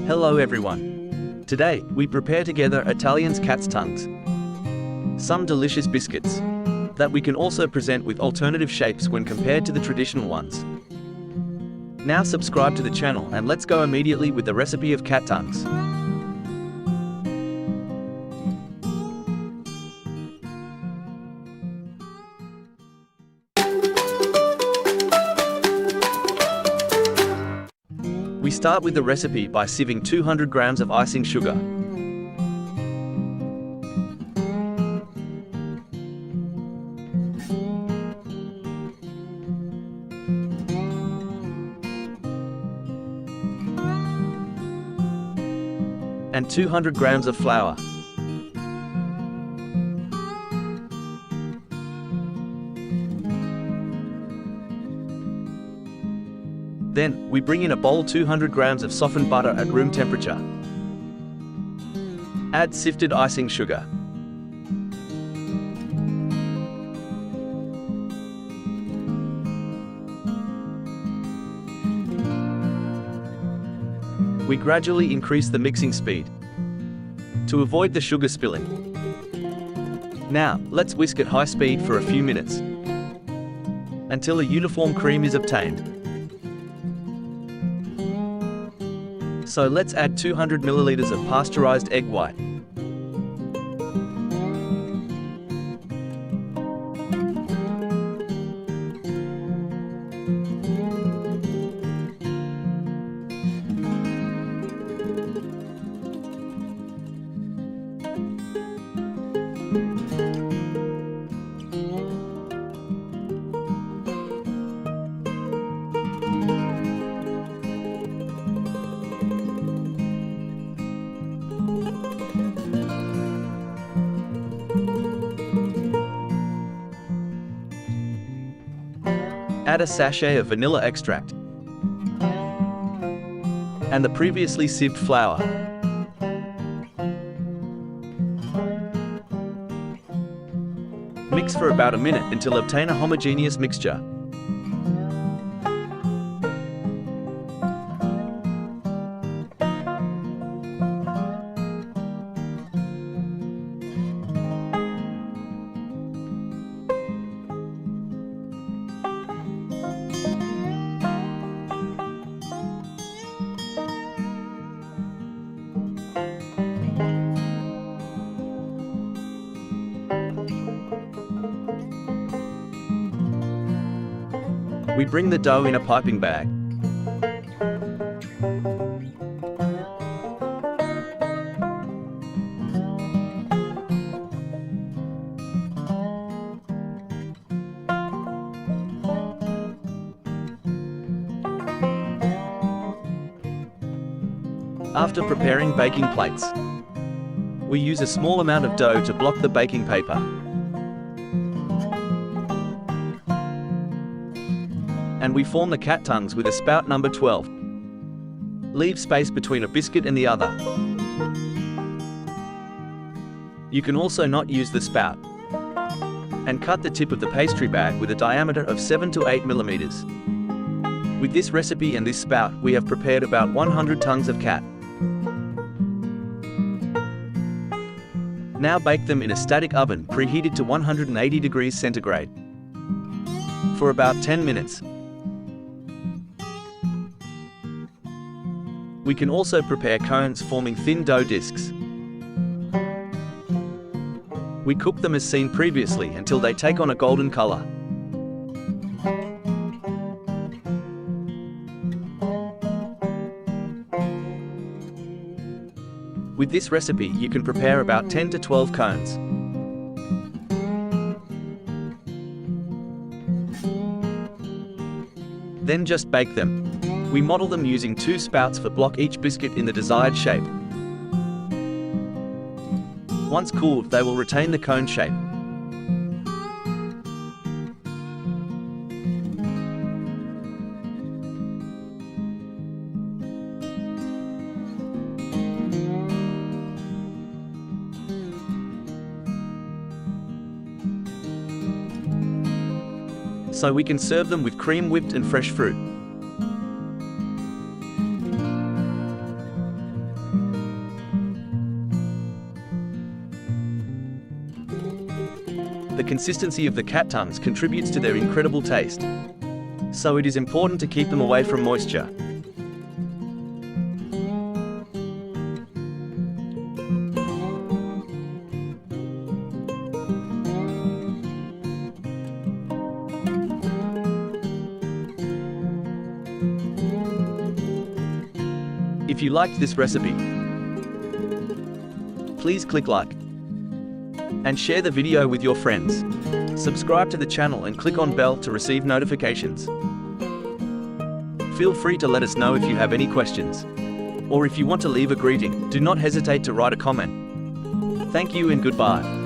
Hello everyone. Today, we prepare together Italian's cat's tongues. Some delicious biscuits that we can also present with alternative shapes when compared to the traditional ones. Now subscribe to the channel and let's go immediately with the recipe of cat tongues. We start with the recipe by sieving 200 grams of icing sugar. And 200 grams of flour. Then, we bring in a bowl 200 grams of softened butter at room temperature. Add sifted icing sugar. We gradually increase the mixing speed to avoid the sugar spilling. Now, let's whisk at high speed for a few minutes until a uniform cream is obtained. So let's add 200 milliliters of pasteurized egg white. Add a sachet of vanilla extract and the previously sieved flour. Mix for about a minute until obtain a homogeneous mixture. We bring the dough in a piping bag. After preparing baking plates, we use a small amount of dough to block the baking paper. And we form the cat tongues with a spout number 12. Leave space between a biscuit and the other. You can also not use the spout. And cut the tip of the pastry bag with a diameter of 7 to 8 millimeters. With this recipe and this spout, we have prepared about 100 tongues of cat. Now bake them in a static oven preheated to 180 degrees centigrade for about 10 minutes. We can also prepare cones forming thin dough discs. We cook them as seen previously until they take on a golden color. With this recipe, you can prepare about 10 to 12 cones. Then just bake them. We model them using 2 spouts for block each biscuit in the desired shape. Once cooled, they will retain the cone shape. So we can serve them with cream whipped and fresh fruit. The consistency of the cat tongues contributes to their incredible taste, so it is important to keep them away from moisture. If you liked this recipe, please click like and share the video with your friends. Subscribe to the channel and click on bell to receive notifications. Feel free to let us know if you have any questions, or if you want to leave a greeting, do not hesitate to write a comment. Thank you and goodbye.